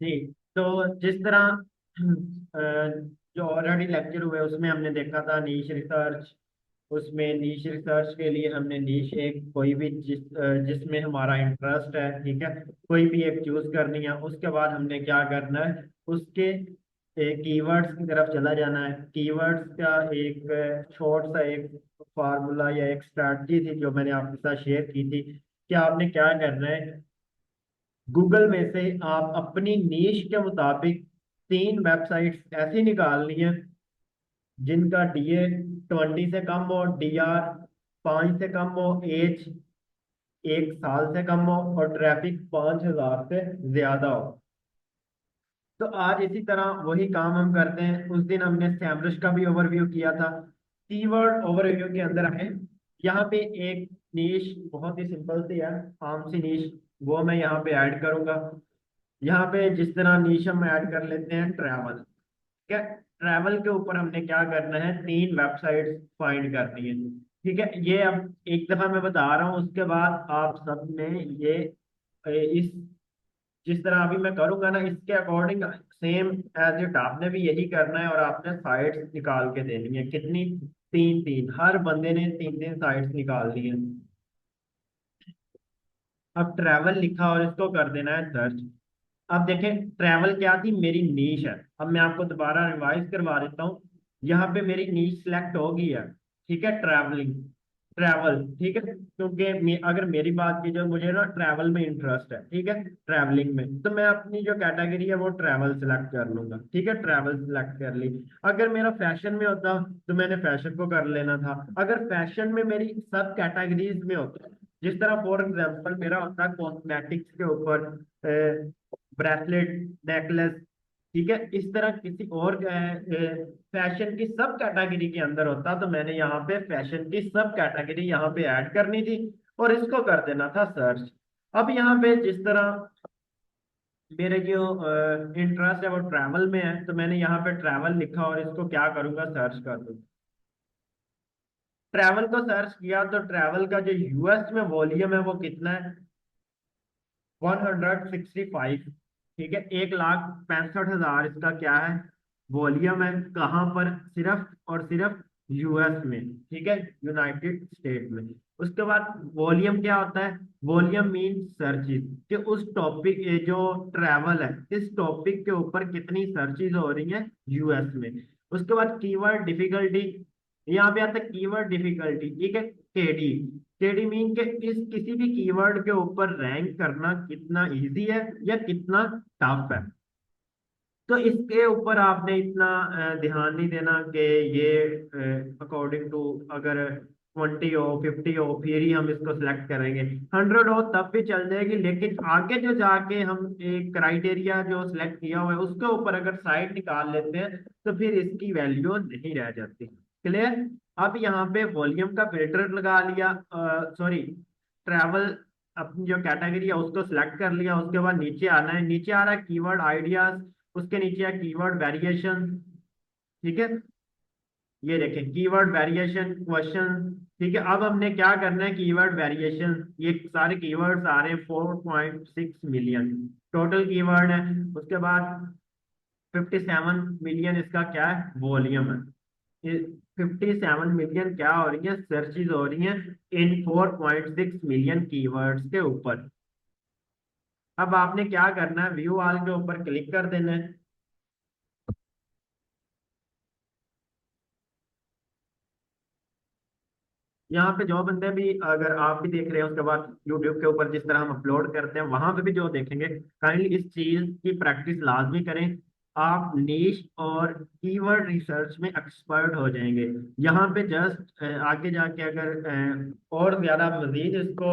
जी। तो जिस तरह जो ऑलरेडी लेक्चर हुए उसमें हमने देखा था नीश रिसर्च। उसमें नीश रिसर्च के लिए हमने नीश एक कोई भी जिसमें हमारा इंटरेस्ट है, ठीक है, कोई भी एक चूज करनी है। उसके बाद हमने क्या करना है, उसके कीवर्ड्स की तरफ चला जाना है। कीवर्ड्स का एक शॉर्ट सा एक फार्मूला या एक स्ट्रैटेजी थी जो मैंने आपके साथ शेयर की थी कि आपने क्या करना है। गूगल में से आप अपनी नीश के मुताबिक 3 वेबसाइट्स ऐसी निकालनी है जिनका DA 20 से कम हो, DR 5 से कम हो, एज 1 साल से कम हो और ट्रैफिक 5,000 से ज्यादा हो। तो आज इसी तरह वही काम हम करते हैं। उस दिन हमने सैमरश का भी ओवरव्यू किया था। कीवर्ड ओवरव्यू के अंदर हमें यहाँ पे एक नीश बहुत ही सिंपल सी है, आम सी नीश, वो मैं यहाँ पे ऐड करूंगा। यहाँ पे जिस तरह नीश हम ऐड कर लेते हैं ट्रैवल। क्या ट्रैवल के ऊपर हमने क्या करना है, 3 वेबसाइट्स फाइंड करनी है। ठीक है, ये अब एक दफा मैं बता रहा हूँ, उसके बाद आप सब ने ये इस जिस तरह अभी मैं करूंगा ना इसके अकॉर्डिंग सेम एज इट आपने भी यही करना है और आपने साइट्स निकाल के देनी है। कितनी? 3 3, हर बंदे ने 3 3 साइट्स निकाल दी है। अब ट्रैवल लिखा और इसको कर देना है सर्च। अब देखें ट्रैवल क्या थी, मेरी नीश है। अब मैं आपको दोबारा रिवाइज करवा देता हूँ। यहाँ पे मेरी नीश सेलेक्ट हो गई है, ठीक है, ट्रैवलिंग, ट्रैवल, ठीक है, क्योंकि अगर मेरी बात की जाए मुझे ना ट्रैवल में इंटरेस्ट है, ठीक है, ट्रैवलिंग में, तो मैं अपनी जो कैटेगरी है वो ट्रैवल सेलेक्ट कर लूंगा। ठीक है, ट्रैवल सेलेक्ट कर ली। अगर मेरा फैशन में होता तो मैंने फैशन को कर लेना था। अगर फैशन में मेरी सब कैटेगरीज में होता, जिस तरह फॉर एग्जाम्पल मेरा होता कॉस्मेटिक्स के ऊपर ब्रेसलेट, नेकलेस, ठीक है, इस तरह किसी और फैशन की सब कैटेगरी के अंदर होता तो मैंने यहाँ पे फैशन की सब कैटेगरी यहाँ पे ऐड करनी थी और इसको कर देना था सर्च। अब यहाँ पे जिस तरह मेरे जो इंटरेस्ट है वो ट्रैवल में है तो मैंने यहाँ पे ट्रैवल लिखा और इसको क्या करूंगा, सर्च कर दूँ। ट्रैवल को सर्च किया तो ट्रैवल का जो यूएस में वॉल्यूम है वो कितना है, 165। ठीक है, 1,65,000 इसका क्या है, वॉल्यूम है। कहाँ पर? सिर्फ और सिर्फ यूएस में, ठीक है, यूनाइटेड स्टेट में। उसके बाद वॉल्यूम क्या होता है, वॉल्यूम मीन सर्चेस, कि उस टॉपिक ये जो ट्रैवल है इस टॉपिक के ऊपर कितनी सर्चेस हो रही हैं यूएस में। उसके बाद कीवर्ड डिफिकल्टी, यहाँ पे आता है कीवर्ड डिफिकल्टी, ठीक है, केडी। केडी मीन के इस किसी भी कीवर्ड के ऊपर रैंक करना कितना इजी है या कितना टफ है। तो इसके ऊपर आपने इतना ध्यान नहीं देना कि ये अकॉर्डिंग टू अगर 20 हो 50 हो फिर ही हम इसको सिलेक्ट करेंगे। 100 हो तब भी चल जाएगी, लेकिन आगे जो जाके हम एक क्राइटेरिया जो सिलेक्ट किया हुआ है उसके ऊपर अगर साइड निकाल लेते हैं तो फिर इसकी वैल्यू नहीं रह जाती। क्लियर? अब यहाँ पे वॉल्यूम का फिल्टर लगा लिया, सॉरी, ट्रैवल अपनी जो कैटेगरी है उसको सिलेक्ट कर लिया। उसके बाद नीचे आना है, नीचे आ रहा है कीवर्ड आइडियाज, उसके नीचे है कीवर्ड वेरिएशन। ठीक है, ये देखें कीवर्ड वेरिएशन क्वेश्चन। ठीक है, अब हमने क्या करना है, कीवर्ड वेरिएशन, ये सारे कीवर्ड्स आ रहे हैं 4.6 मिलियन टोटल कीवर्ड है। उसके बाद 57 मिलियन इसका क्या है, वॉल्यूम है। 57 मिलियन क्या हो रही है, सर्चेज हो रही हैं इन 4.6 मिलियन कीवर्ड्स के ऊपर। अब आपने क्या करना है, व्यू ऑल के ऊपर क्लिक कर देना है। यहाँ पे जो बंदे भी अगर आप भी देख रहे हैं उसके बाद यूट्यूब के ऊपर जिस तरह हम अपलोड करते हैं वहां पे भी जो देखेंगे, काइंडली इस चीज की प्रैक्टिस लाजमी करें। आप नीश और कीवर्ड रिसर्च में एक्सपर्ट हो जाएंगे। यहाँ पे जस्ट आगे जाके अगर और ज्यादा मजीद इसको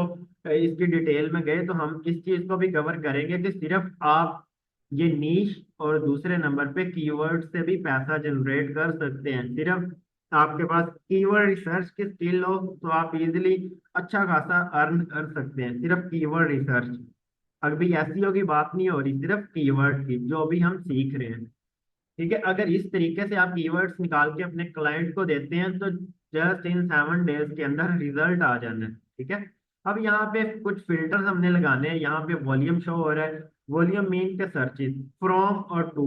इसकी डिटेल में गए तो हम इस चीज को भी कवर करेंगे कि सिर्फ आप ये नीश और दूसरे नंबर पे कीवर्ड से भी पैसा जनरेट कर सकते हैं। सिर्फ आपके पास कीवर्ड रिसर्च की स्किल हो तो आप इजीली अच्छा खासा अर्न कर सकते हैं सिर्फ कीवर्ड रिसर्च। अभी एसईओ की बात नहीं हो रही, सिर्फ कीवर्ड की जो अभी हम सीख रहे हैं। ठीक है, अगर इस तरीके से आप कीवर्ड्स निकाल के अपने क्लाइंट को देते हैं तो जस्ट इन 7 डेज के अंदर रिजल्ट आ जाना है। ठीक है, अब यहाँ पे कुछ फिल्टर्स हमने लगाने हैं। यहाँ पे वॉल्यूम शो हो रहा है, वॉल्यूम मीन के सर्चेस फ्रॉम और टू।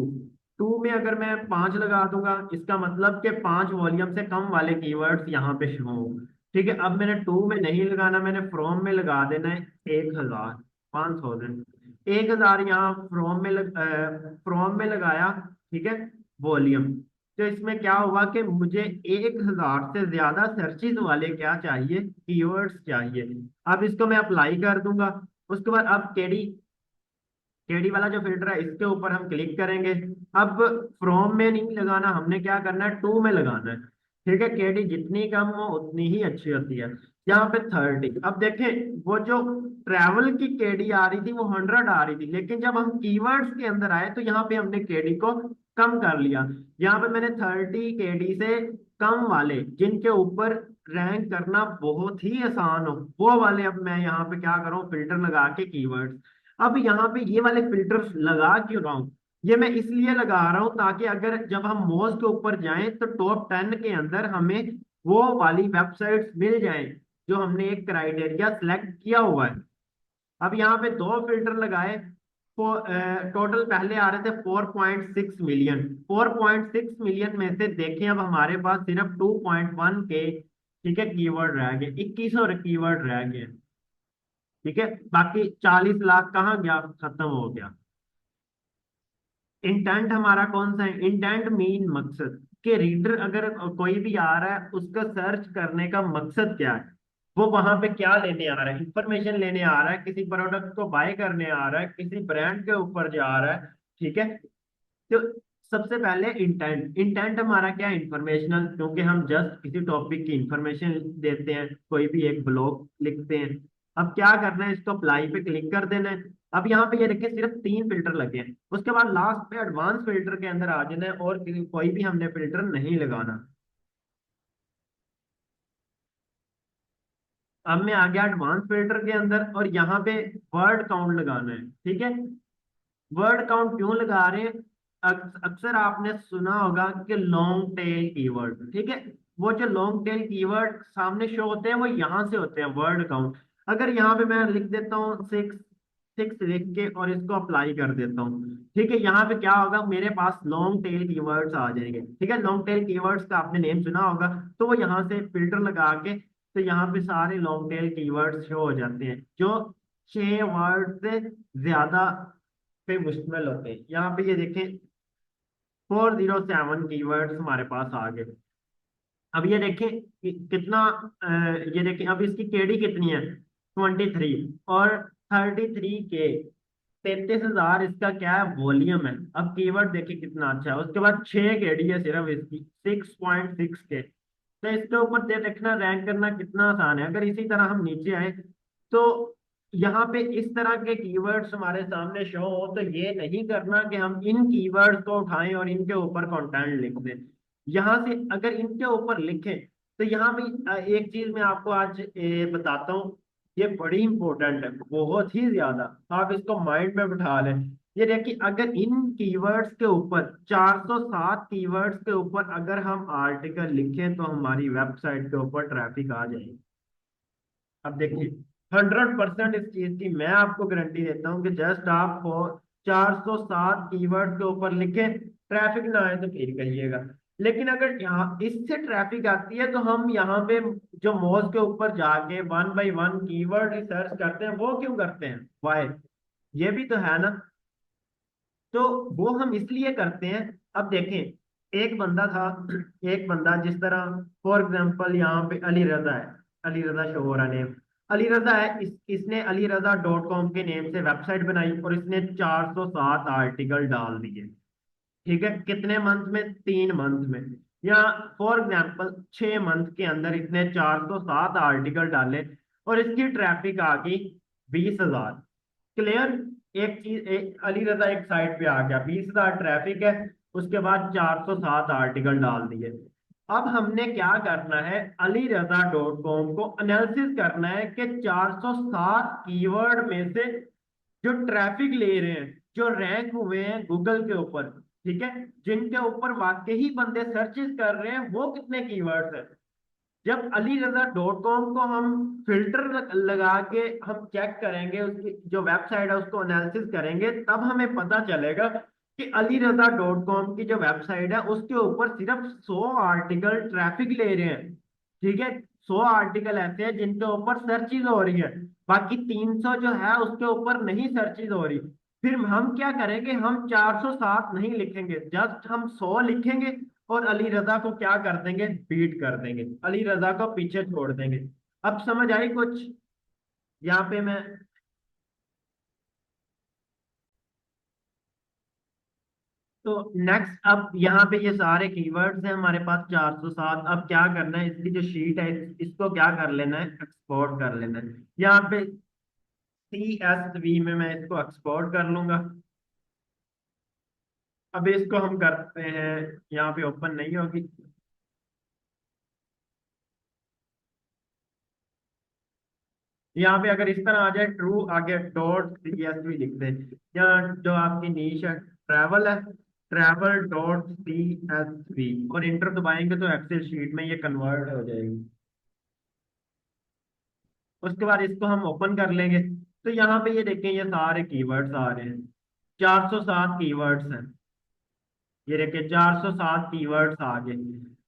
टू में अगर मैं 5 लगा दूंगा, इसका मतलब कि 5 वॉल्यूम से कम वाले कीवर्ड्स यहाँ पे शो हो। ठीक है, अब मैंने टू में नहीं लगाना, मैंने फ्रॉम में लगा देना है 1000, 5000। 1000 यहाँ फ्रॉम में लगाया। ठीक है, वॉल्यूम। तो इसमें क्या हुआ कि मुझे 1000 से ज्यादा सर्चेज वाले क्या चाहिए, कीवर्ड्स चाहिए। अब इसको मैं अप्लाई कर दूंगा। उसके बाद अब केडी केडी वाला जो फिल्टर है इसके ऊपर हम क्लिक करेंगे। अब फ्रॉम में नहीं लगाना, हमने क्या करना है, टू में लगाना है। ठीक है, केडी जितनी कम हो उतनी ही अच्छी होती है। यहाँ पे 30। अब देखें, वो जो ट्रैवल की केडी आ रही थी वो 100 आ रही थी, लेकिन जब हम कीवर्ड्स के अंदर आए तो यहाँ पे हमने केडी को कम कर लिया। यहाँ पे मैंने 30 केडी से कम वाले जिनके ऊपर रैंक करना बहुत ही आसान हो, वो वाले अब मैं यहाँ पे क्या करूँ, फिल्टर लगा के कीवर्ड्स। अब यहाँ पे ये वाले फिल्टर्स लगा क्यों रहा हूँ, ये मैं इसलिए लगा रहा हूँ ताकि अगर जब हम मोज के ऊपर जाएं तो टॉप 10 के अंदर हमें वो वाली वेबसाइट्स मिल जाएं जो हमने एक क्राइटेरिया सिलेक्ट किया हुआ है। अब यहाँ पे दो फिल्टर लगाए। टोटल पहले आ रहे थे 4.6 मिलियन। 4.6 मिलियन में से देखें अब हमारे पास सिर्फ 2.1 के, ठीक है, कीवर्ड रह गए, 2100 कीवर्ड रह गए। ठीक है, बाकी 40 लाख कहाँ गया, खत्म हो गया। इंटेंट हमारा कौन सा है, इंटेंट मीन मकसद, कि रीडर अगर कोई भी आ रहा है उसका सर्च करने का मकसद क्या है, वो वहां पे क्या लेने आ रहा है, इंफॉर्मेशन लेने आ रहा है, किसी प्रोडक्ट को बाय करने आ रहा है, किसी ब्रांड के ऊपर जा रहा है। ठीक है, तो सबसे पहले इंटेंट। इंटेंट हमारा क्या है, इंफॉर्मेशनल, क्योंकि हम जस्ट किसी टॉपिक की इंफॉर्मेशन देते हैं, कोई भी एक ब्लॉग लिखते हैं। अब क्या करना है, इसको अप्लाई पे क्लिक कर देना है। अब यहाँ पे ये देखिए सिर्फ 3 फिल्टर लगे हैं, उसके बाद लास्ट पे एडवांस फिल्टर के अंदर आ जाना है और कोई भी हमने फिल्टर नहीं लगाना। अब मैं आ गया एडवांस फिल्टर के अंदर और यहाँ पे वर्ड काउंट लगाना है। ठीक है, वर्ड काउंट क्यों लगा रहे हैं, अक्सर आपने सुना होगा कि लॉन्ग टेल कीवर्ड। ठीक है, वो जो लॉन्ग टेल कीवर्ड सामने शो होते हैं वो यहाँ से होते हैं, वर्ड काउंट। अगर यहाँ पे मैं लिख देता हूँ 6, 6 लिख के और इसको अप्लाई कर देता हूँ, ठीक है, यहाँ पे क्या होगा, मेरे पास लॉन्ग टेल कीवर्ड्स आ जाएंगे। ठीक है, लॉन्ग टेल कीवर्ड्स का आपने नेम सुना होगा, तो वो यहाँ से फिल्टर लगा के तो यहाँ पे सारे लॉन्ग टेल कीवर्ड्स शो हो जाते हैं जो 6 वर्ड से ज्यादा पे मुश्तमिल होते हैं। यहाँ पे ये देखें 407 कीवर्ड्स हमारे पास आ गए। अब ये देखें कितना, ये देखें अब इसकी केडी कितनी है, 23, और 33 के, 33,000 इसका क्या है, वॉल्यूम है। अब कीवर्ड देखिए कितना अच्छा है, उसके बाद 6 केडी है सिर्फ इसकी, 6.6 के। तो इसके ऊपर दे देखना रैंक करना कितना आसान है। अगर इसी तरह हम नीचे आए तो यहाँ पे इस तरह के कीवर्ड्स हमारे सामने शो हो, तो ये नहीं करना कि हम इन कीवर्ड्स को उठाएं और इनके ऊपर कंटेंट लिख दें। यहाँ से अगर इनके ऊपर लिखें तो यहाँ पे एक चीज मैं आपको आज बताता हूँ, ये बड़ी इंपॉर्टेंट है, बहुत ही ज्यादा। आप इसको माइंड में बिठा लें। ये देखिए, अगर इन कीवर्ड्स के ऊपर 407 कीवर्ड्स के ऊपर अगर हम आर्टिकल लिखें तो हमारी वेबसाइट के ऊपर ट्रैफिक आ जाएगी। अब देखिए 100% इस चीज की मैं आपको गारंटी देता हूँ कि जस्ट आप 407 कीवर्ड के ऊपर लिखें, ट्रैफिक ना आए तो फिर कहिएगा। लेकिन अगर यहाँ इससे ट्रैफिक आती है तो हम यहाँ पे जो मोज के ऊपर जाके 1 बाय 1 कीवर्ड रिसर्च करते हैं, वो क्यों करते हैं, वाई, ये भी तो है ना। तो वो हम इसलिए करते हैं। अब देखें, एक बंदा था, एक बंदा जिस तरह फॉर एग्जांपल यहाँ पे अली रजा है, अली रजा शो हो रहा नेम, अली रजा है, इसने अली रजा .com के नेम से वेबसाइट बनाई और इसने 407 आर्टिकल डाल दिए। ठीक है, कितने मंथ में, 3 मंथ में, या फॉर एग्जाम्पल 6 मंथ के अंदर इसने 407 आर्टिकल डाले और इसकी ट्रैफिक आ गई 20,000। क्लियर, एक चीज अली रजा एक साइड पे आ गया, 20,000 ट्रैफिक है, उसके बाद 407 आर्टिकल डाल दिए। अब हमने क्या करना है, अली रजा .com को एनालिसिस करना है कि 407 कीवर्ड में से जो ट्रैफिक ले रहे हैं, जो रैंक हुए हैं गूगल के ऊपर, ठीक है, जिनके ऊपर वाकई ही बंदे सर्चेस कर रहे हैं, वो कितने कीवर्ड्स हैं। जब alireza.com को हम फिल्टर लगा के हम चेक करेंगे, उसकी जो वेबसाइट है उसको एनालिसिस करेंगे, तब हमें पता चलेगा कि alireza.com की जो वेबसाइट है उसके ऊपर सिर्फ 100 आर्टिकल ट्रैफिक ले रहे हैं। ठीक है, 100 आर्टिकल ऐसे हैं जिनके ऊपर सर्चिज हो रही है, बाकी 300 जो है उसके ऊपर नहीं सर्चिज हो रही। फिर हम क्या करेंगे, हम 407 नहीं लिखेंगे, जस्ट हम 100 लिखेंगे और अली रजा को क्या कर देंगे, बीट कर देंगे, अली रजा को पीछे छोड़ देंगे। अब समझ आई कुछ? यहाँ पे मैं, तो नेक्स्ट, अब यहाँ पे ये सारे कीवर्ड्स हैं हमारे पास 407। अब क्या करना है, इसकी जो शीट है इसको क्या कर लेना है, एक्सपोर्ट कर लेना है। यहाँ पे CSV में मैं इसको एक्सपोर्ट कर लूंगा। अब इसको हम करते हैं, यहाँ पे ओपन नहीं होगी। यहाँ पे अगर इस तरह आ जाए ट्रू, आगे .CSV लिख दें। यहाँ जो आपकी नीश है ट्रैवल है, travel.CSV, और इंटर दबाएंगे तो एक्सेल शीट में ये कन्वर्ट हो जाएगी। उसके बाद इसको हम ओपन कर लेंगे, तो यहाँ पे ये देखें ये सारे कीवर्ड्स आ रहे हैं, 407 कीवर्ड्स हैं। ये देखिए 407 कीवर्ड्स आ गए।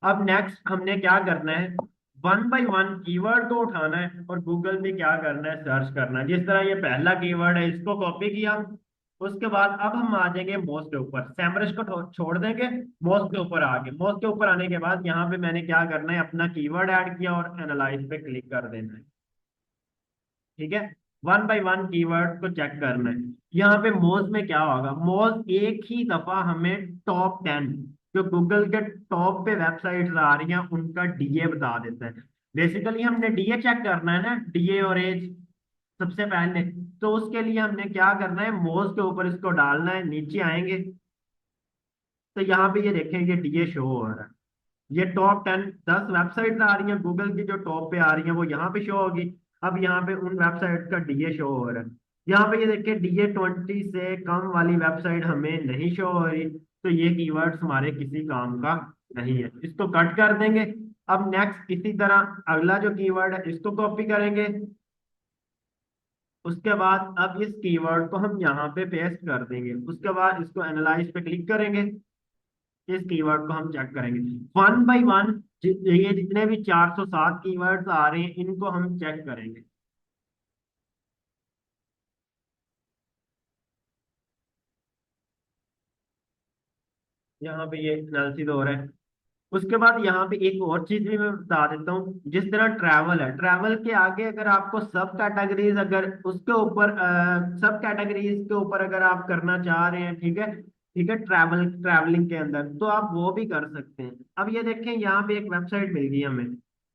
अब नेक्स्ट हमने क्या करना है, वन बाय वन कीवर्ड को उठाना है और गूगल पे क्या करना है, सर्च करना है। जिस तरह ये पहला कीवर्ड है इसको कॉपी किया, उसके बाद अब हम आ जाएंगे मोज के ऊपर, सैमरश को छोड़ देंगे, मोज के ऊपर आ गए। मोज के ऊपर आने के बाद यहाँ पे मैंने क्या करना है, अपना कीवर्ड ऐड किया और एनालाइज पे क्लिक कर देना है। ठीक है, वन बाय वन कीवर्ड को चेक करना है। यहाँ पे मोज में क्या होगा, मोज एक ही दफा हमें टॉप 10 जो गूगल के टॉप पे वेबसाइट्स आ रही हैं उनका डीए बता देता है। बेसिकली हमने डीए चेक करना है ना, डीए और एज सबसे पहले। तो उसके लिए हमने क्या करना है, मोज के ऊपर इसको डालना है, नीचे आएंगे तो यहाँ पे ये देखेंगे डीए शो हो रहा है। ये टॉप 10 10 वेबसाइट आ रही हैं गूगल की, जो टॉप पे आ रही हैं वो यहाँ पे शो होगी। अब यहाँ पे उन वेबसाइट का डीए शो हो रहा है। यहाँ पे ये देखिए DA 20 से कम वाली वेबसाइट हमें नहीं शो हो रही, तो ये कीवर्ड्स हमारे किसी काम का नहीं है, इसको कट कर देंगे। अब नेक्स्ट इसी तरह अगला जो कीवर्ड है इसको कॉपी करेंगे। उसके बाद अब इस कीवर्ड को हम यहाँ पे पेस्ट कर देंगे। उसके बाद इसको एनालाइज पे क्लिक करेंगे, इस कीवर्ड को हम चेक करेंगे वन बाय वन। ये जितने भी 407 कीवर्ड्स आ रहे हैं इनको हम चेक करेंगे। यहाँ पे ये एनालिसिस हो रहा है। उसके बाद यहाँ पे एक और चीज भी मैं बता देता हूँ, जिस तरह ट्रैवल है, ट्रैवल के आगे अगर आपको सब कैटेगरीज, अगर उसके ऊपर सब कैटेगरीज के ऊपर अगर आप करना चाह रहे हैं, ठीक है, ठीक है, ट्रैवलिंग के अंदर, तो आप वो भी कर सकते हैं। अब ये देखें यहाँ पे एक वेबसाइट मिल गई हमें,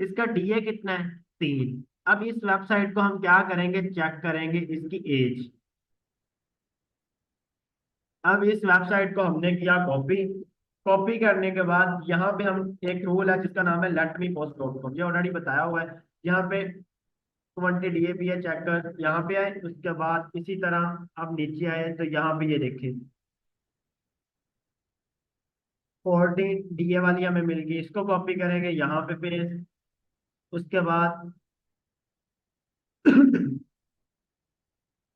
इसका डीए कितना है, 3। अब इस वेबसाइट को हम क्या करेंगे, चेक करेंगे इसकी एज। अब इस वेबसाइट को हमने किया कॉपी। कॉपी करने के बाद यहाँ पे हम एक टूल है जिसका नाम है let me post dot com, ये ऑलरेडी बताया हुआ है। यहाँ पे 20 DAP है, चेक कर, यहाँ पे आए, उसके बाद इसी तरह अब नीचे आए तो यहाँ पे ये देखें 14 DA वाली हमें मिल गई, इसको कॉपी करेंगे यहाँ पे पेस्ट। उसके बाद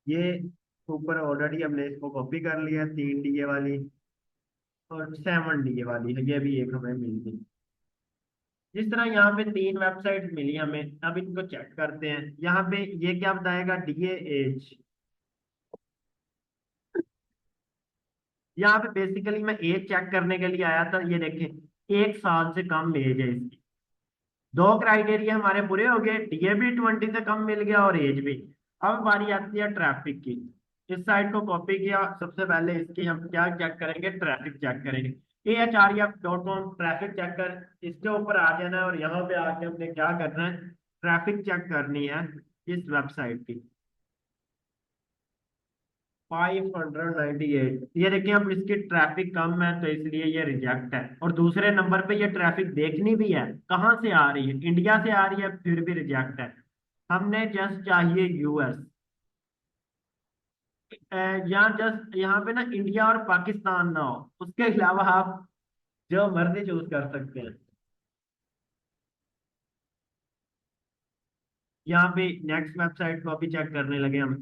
ये ऊपर ऑलरेडी हमने इसको कॉपी कर लिया, 3 DA वाली, और 7 DA वाली है, ये भी एक हमें मिल गई। जिस तरह यहाँ पे 3 वेबसाइट मिली हमें, अब इनको चेक करते हैं। यहाँ पे ये क्या बताएगा, डीए एज। यहाँ पे बेसिकली मैं एज चेक करने के लिए आया था, ये देखें 1 साल से कम एज है इसकी। दो क्राइटेरिया हमारे पूरे हो गए, डीए भी 20 से कम मिल गया और एज भी। अब बारी आती है ट्रैफिक की। इस साइट को कॉपी किया, सबसे पहले इसकी हम क्या चेक करेंगे, ट्रैफिक चेक करेंगे। AHREF.com ट्रैफिक चेकर, इसके ऊपर आ जाना है और यहाँ पे आके हमने क्या करना है, ट्रैफिक चेक करनी है इस वेबसाइट की। 598, ये देखिए अब इसकी ट्रैफिक कम है तो इसलिए ये रिजेक्ट है। और दूसरे नंबर पे ये ट्रैफिक देखनी भी है कहाँ से आ रही है, इंडिया से आ रही है, फिर भी रिजेक्ट है। हमने जस्ट चाहिए यूएस, यहाँ जस्ट यहाँ पे ना इंडिया और पाकिस्तान ना हो, उसके अलावा आप जो मर्जी चूज कर सकते हैं। यहाँ पे नेक्स्ट वेबसाइट को अभी चेक करने लगे हम।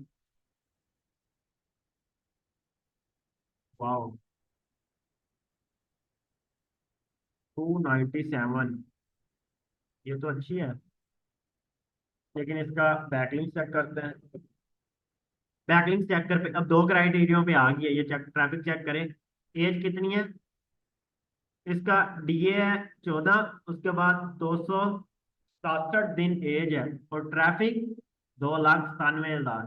वाओ, 297, ये तो अच्छी है। लेकिन इसका बैकलिंक चेक करते हैं। बैकलिंक चेक कर पे अब दो क्राइटेरियो पे आ गई है, ये चेक ट्रैफिक चेक करें। एज कितनी है इसका? डीए है 14, उसके बाद 267 दिन एज है, और ट्रैफिक 2,97,000।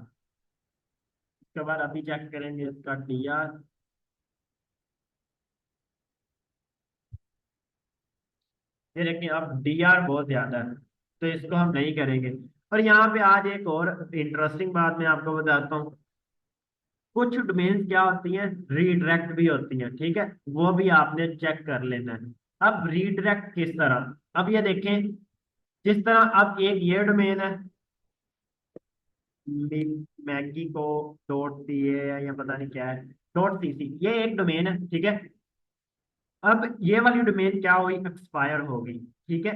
उसके बाद अभी चेक करेंगे इसका डीआर। ये देखिए अब डीआर बहुत ज्यादा है, तो इसको हम नहीं करेंगे। और यहाँ पे आज एक और इंटरेस्टिंग बात मैं आपको बताता हूँ। कुछ डोमेन्स क्या होती हैं, रीडायरेक्ट भी होती हैं, ठीक है, वो भी आपने चेक कर लेना है। अब रीडायरेक्ट किस तरह, अब ये देखें, जिस तरह अब एक ये डोमेन है, मैगी को डॉट सी है या पता नहीं क्या है, डॉट सी सी, ये एक डोमेन है, ठीक है। अब ये वाली डोमेन क्या हुई, एक्सपायर हो गई, ठीक है।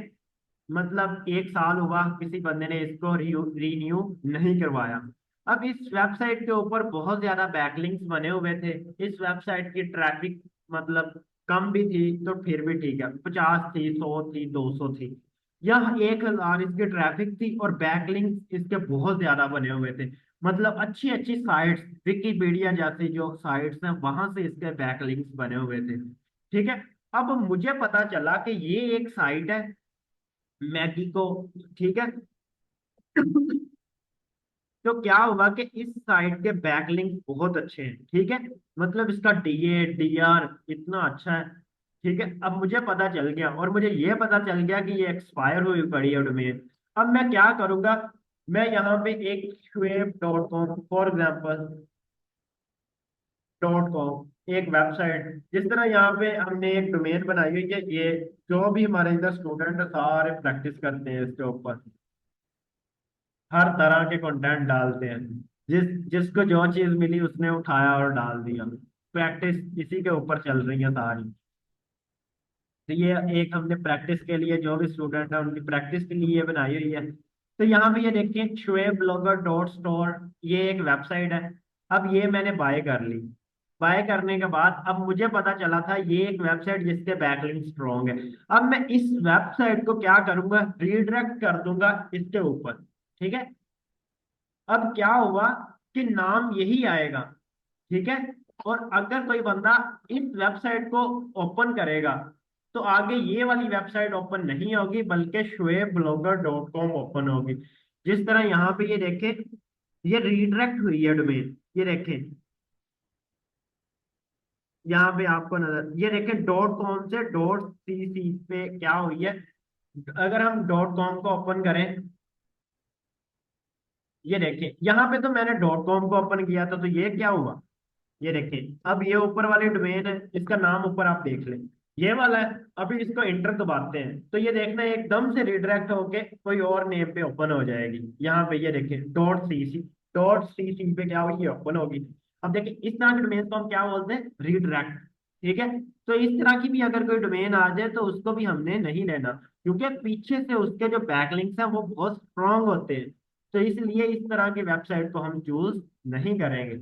मतलब 1 साल हुआ, किसी बंदे ने इसको रीन्यू नहीं करवाया। अब इस वेबसाइट के ऊपर बहुत ज्यादा बैकलिंक्स बने हुए थे। इस वेबसाइट की ट्रैफिक मतलब कम भी थी तो फिर भी ठीक है, 50 थी, 100 थी, 200 थी, यह 1,000 इसकी ट्रैफिक थी, और बैकलिंक्स इसके बहुत ज्यादा बने हुए थे। मतलब अच्छी अच्छी साइट्स, विकिपीडिया जैसी जो साइट्स हैं वहां से इसके बैकलिंक्स बने हुए थे, ठीक है। अब मुझे पता चला कि ये एक साइट है मैगी को, ठीक है। तो क्या हुआ कि इस साइट के बैकलिंक बहुत अच्छे हैं, ठीक है। मतलब इसका डीए डीआर इतना अच्छा है, ठीक है। अब मुझे पता चल गया, और मुझे ये पता चल गया कि ये एक्सपायर हुई पड़ी है डोमेन। अब मैं क्या करूंगा, मैं यहाँ पे एक schwab.com फॉर एग्जाम्पल .com एक वेबसाइट, जिस तरह यहाँ पे हमने एक डोमेन बनाई हुई है, ये जो भी हमारे इधर स्टूडेंट सारे प्रैक्टिस करते हैं इसके ऊपर, हर तरह के कंटेंट डालते हैं। जिसको जो चीज मिली उसने उठाया और डाल दिया। प्रैक्टिस इसी के ऊपर चल रही है सारी। तो ये एक हमने प्रैक्टिस के लिए, जो भी स्टूडेंट है उनकी प्रैक्टिस के लिए ये बनाई हुई है। तो यहाँ पे ये देखिए shwebblogger.store, ये एक वेबसाइट है। अब ये मैंने बाय कर ली। बाय करने के बाद अब मुझे पता चला था ये एक वेबसाइट जिसके बैकलिंक स्ट्रॉन्ग है। अब मैं इस वेबसाइट को क्या करूंगा, रीडायरेक्ट कर दूंगा इसके ऊपर, ठीक है। अब क्या हुआ कि नाम यही आएगा, ठीक है। और अगर कोई बंदा इस वेबसाइट को ओपन करेगा तो आगे ये वाली वेबसाइट ओपन नहीं होगी, बल्कि shwebblogger.com ओपन होगी। जिस तरह यहाँ पे ये देखें, ये रीडायरेक्ट हुई है डोमेन, ये देखें, यहाँ पे आपको नजर, ये देखें .com से .cc पे क्या हुई है। अगर हम .com को ओपन करें, ये देखें यहाँ पे तो मैंने .com को ओपन किया था, तो ये क्या हुआ, ये देखिए अब ये ऊपर वाली डोमेन है, इसका नाम ऊपर आप देख लें, ये वाला है। अभी इसको इंटर दबाते हैं तो ये देखना एकदम से रिडायरेक्ट होके कोई और नेम पे ओपन हो जाएगी। यहाँ पे ये देखिए .cc पे क्या हुई, ये ओपन होगी। अब देखिए इस तरह के डोमेन को हम क्या बोलते हैं, रीडायरेक्ट, ठीक है। तो इस तरह की भी अगर कोई डोमेन आ जाए तो उसको भी हमने नहीं लेना, क्योंकि पीछे से उसके जो बैकलिंक्स हैं वो बहुत स्ट्रांग होते हैं। तो इसलिए इस तरह की वेबसाइट को हम चूज नहीं करेंगे।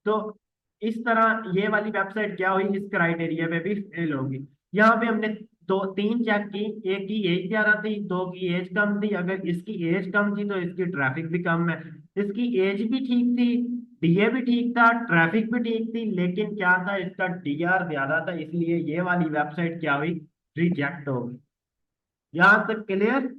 तो इस तरह ये वाली वेबसाइट क्या हुई, इस क्राइटेरिया पे भी फेल होगी। यहाँ पे हमने दो तीन चेक की, एक की एज ज्यादा थी, दो की एज कम थी। अगर इसकी एज कम थी तो इसकी ट्रैफिक भी कम है। इसकी एज भी ठीक थी, डीए भी ठीक था, ट्रैफिक भी ठीक थी, लेकिन क्या था, इसका डीआर ज्यादा था, इसलिए ये वाली वेबसाइट क्या हुई, रिजेक्ट हो गई। यहाँ तक क्लियर।